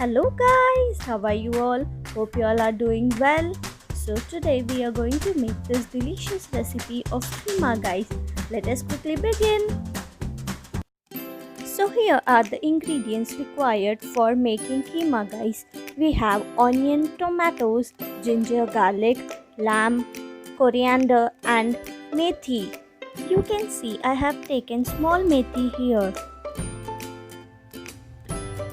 Hello guys, how are you all? Hope you all are doing well. So today we are going to make this delicious recipe of keema guys. Let us quickly begin. So here are the ingredients required for making keema guys. We have onion, tomatoes, ginger, garlic, lamb, coriander and methi. You can see I have taken small methi here.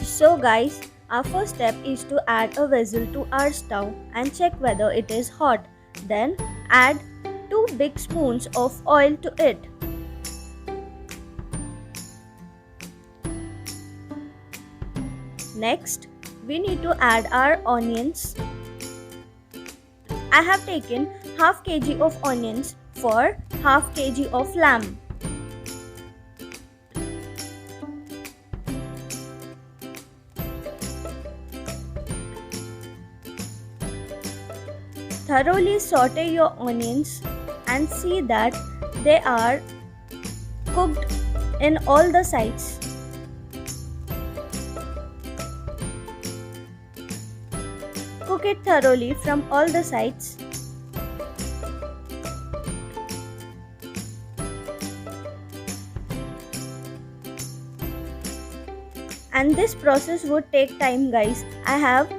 So guys, our first step is to add a vessel to our stove and check whether it is hot. Then add 2 big spoons of oil to it. Next, we need to add our onions. I have taken half kg of onions for half kg of lamb. Thoroughly saute your onions and see that they are cooked in all the sides. Cook it thoroughly from all the sides. And this process would take time guys. I have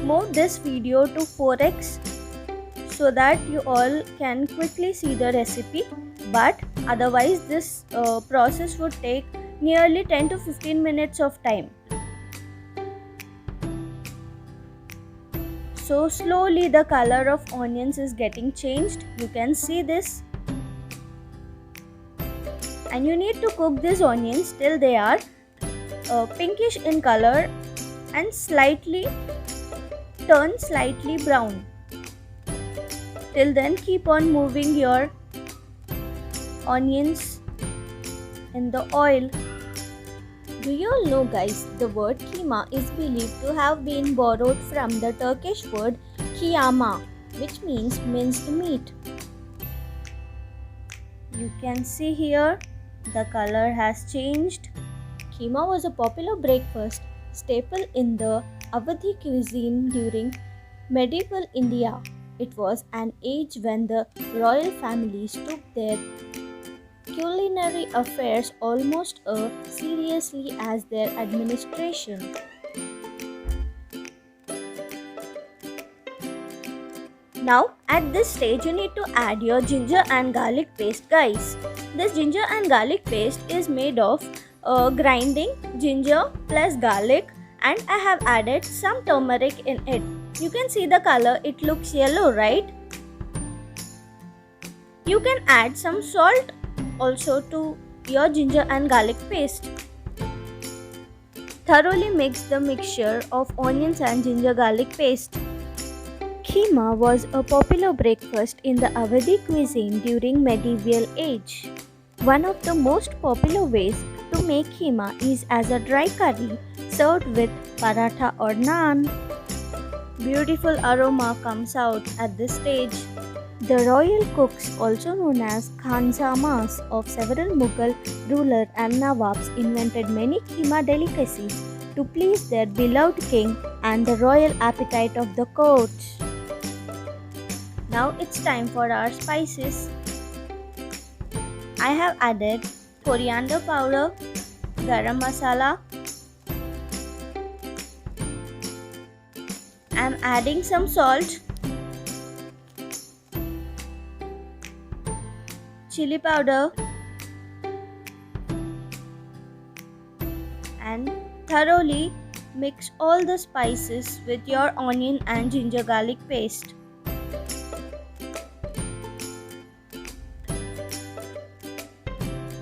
moved this video to 4x so that you all can quickly see the recipe, but otherwise this process would take nearly 10 to 15 minutes of time. So slowly the color of onions is getting changed. You can see this. And you need to cook these onions till they are pinkish in color and turn slightly brown. Till then keep on moving your onions in the oil. Do you all know guys, the word keema is believed to have been borrowed from the Turkish word kıyama, which means minced meat. You can see here the color has changed. Keema was a popular breakfast staple in the Awadhi cuisine during medieval India. It was an age when the royal families took their culinary affairs almost as seriously as their administration. Now at this stage you need to add your ginger and garlic paste guys. This ginger and garlic paste is made of grinding ginger plus garlic, and I have added some turmeric in it. You can see the color, it looks yellow, right? You can add some salt also to your ginger and garlic paste. Thoroughly mix the mixture of onions and ginger garlic paste. Keema was a popular breakfast in the Awadhi cuisine during medieval age. One of the most popular ways to make keema is as a dry curry served with paratha or naan. Beautiful aroma comes out at this stage. The royal cooks, also known as Khansamas of several Mughal rulers and Nawabs, invented many keema delicacies to please their beloved king and the royal appetite of the court. Now it's time for our spices. I have added coriander powder, garam masala. I'm adding some salt, chili powder, and thoroughly mix all the spices with your onion and ginger garlic paste.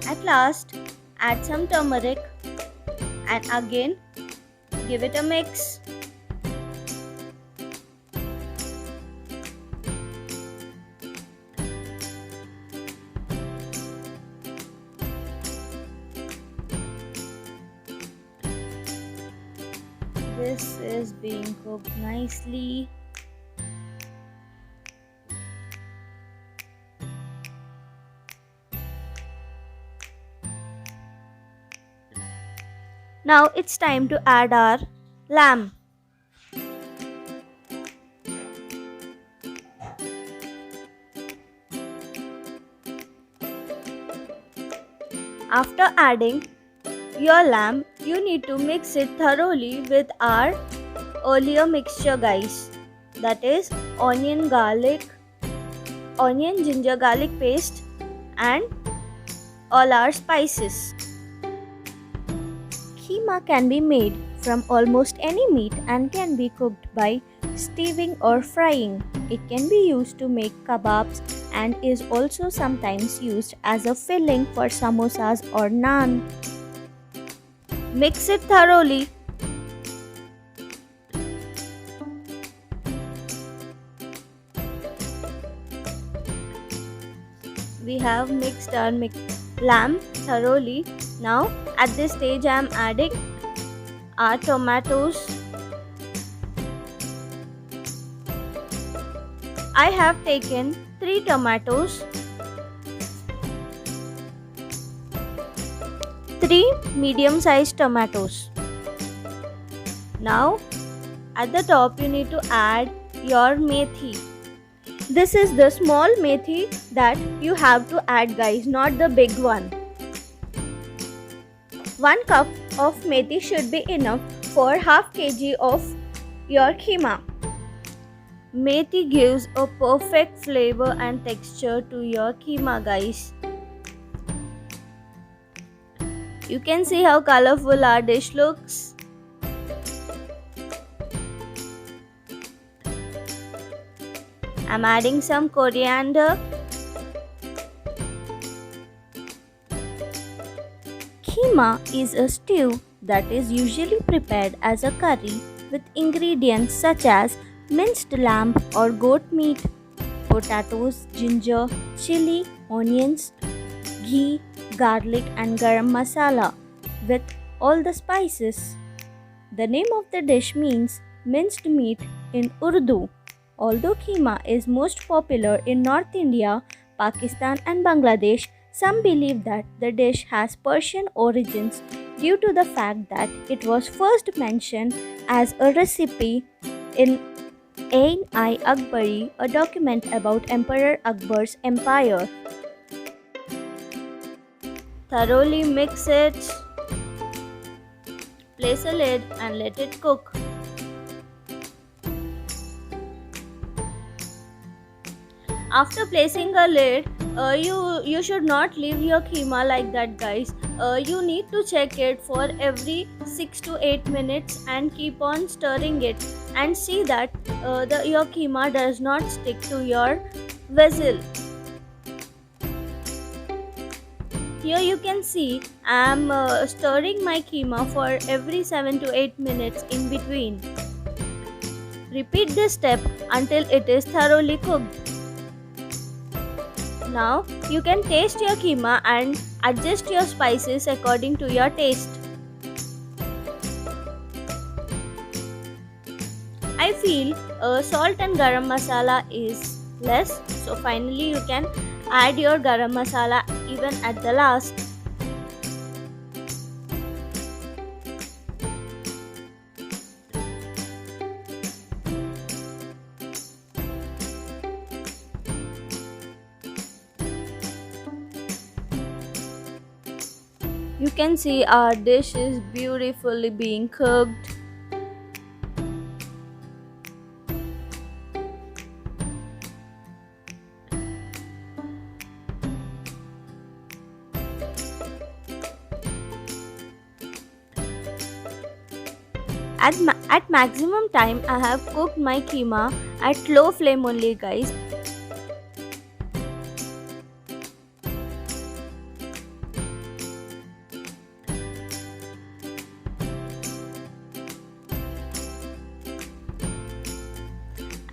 At last, add some turmeric and again give it a mix. This is being cooked nicely. Now it's time to add our Lamb. After adding your lamb, you need to mix it thoroughly with our earlier mixture, guys. That is onion, ginger, garlic paste, and all our spices. Keema can be made from almost any meat and can be cooked by stewing or frying. It can be used to make kebabs and is also sometimes used as a filling for samosas or naan. Mix it thoroughly. We have mixed our lamb thoroughly. Now at this stage I am adding our tomatoes. I have taken 3 tomatoes, 3 medium-sized tomatoes. Now at the top you need to add your methi. This is the small methi that you have to add, guys, not the big one. 1 cup of methi should be enough for half kg of your keema. Methi gives a perfect flavor and texture to your keema, guys. You can see how colorful our dish looks. I'm adding some coriander. Keema is a stew that is usually prepared as a curry with ingredients such as minced lamb or goat meat, potatoes, ginger, chili, onions, ghee, garlic and garam masala with all the spices. The name of the dish means minced meat in Urdu. Although keema is most popular in North India, Pakistan and Bangladesh, some believe that the dish has Persian origins due to the fact that it was first mentioned as a recipe in Ain-i-Akbari, a document about Emperor Akbar's empire. Thoroughly mix it, place a lid and let it cook. After placing a lid, you should not leave your keema like that, guys. You need to check it for every 6 to 8 minutes and keep on stirring it and see that your keema does not stick to your vessel. Here you can see I am stirring my keema for every 7 to 8 minutes in between. Repeat this step until it is thoroughly cooked. Now you can taste your keema and adjust your spices according to your taste. I feel salt and garam masala is less, so finally you can add your garam masala even at the last. You can see our dish is beautifully being cooked. At maximum time, I have cooked my keema at low flame only, guys.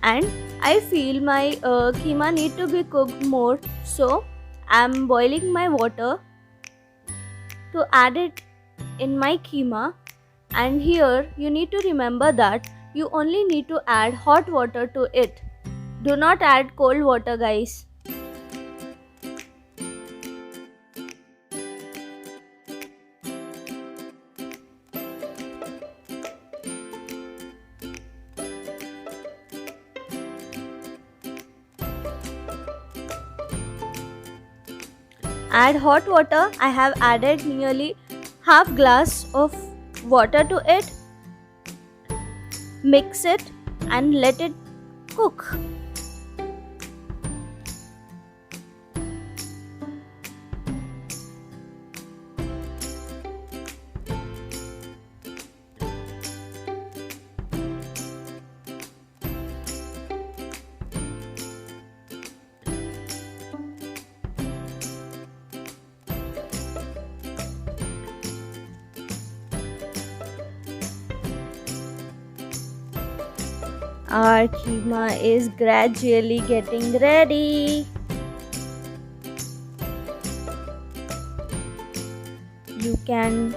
And I feel my keema need to be cooked more, so I'm boiling my water to add it in my keema. And here you need to remember that you only need to add hot water to it. Do not add cold water, guys. Add hot water. I have added nearly half glass of water to it. Mix it and let it cook. Our keema is gradually getting ready. You can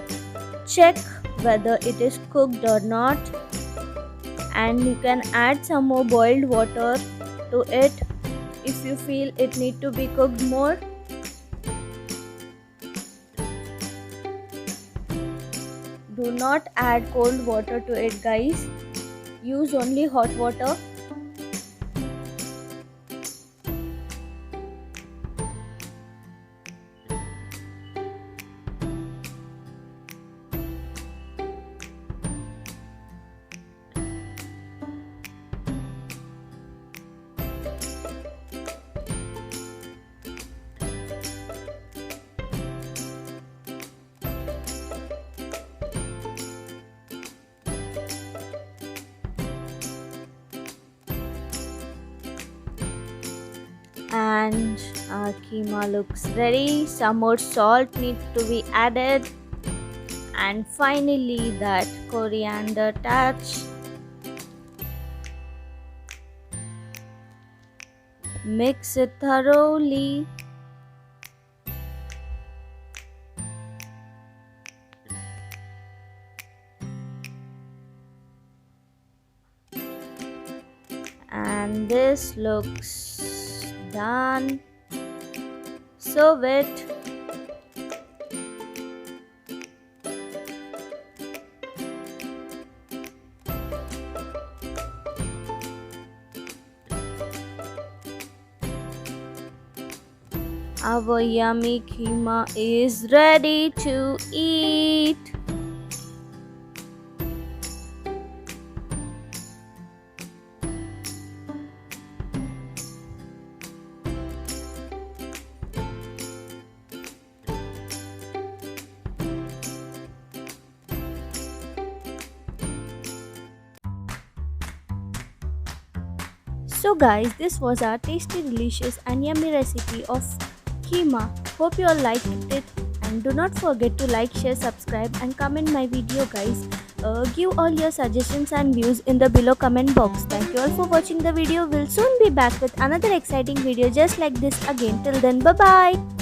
check whether it is cooked or not, and you can add some more boiled water to it if you feel it need to be cooked more. Do not add cold water to it, guys. Use only hot water. And our keema looks ready. Some more salt needs to be added, and finally that coriander touch. Mix it thoroughly. And this looks done. Serve it. Our yummy keema is ready to eat. So guys, this was our tasty, delicious and yummy recipe of keema. Hope you all liked it, and do not forget to like, share, subscribe and comment my video, guys. Give all your suggestions and views in the below comment box. Thank you all for watching the video. We'll soon be back with another exciting video just like this again. Till then, bye bye.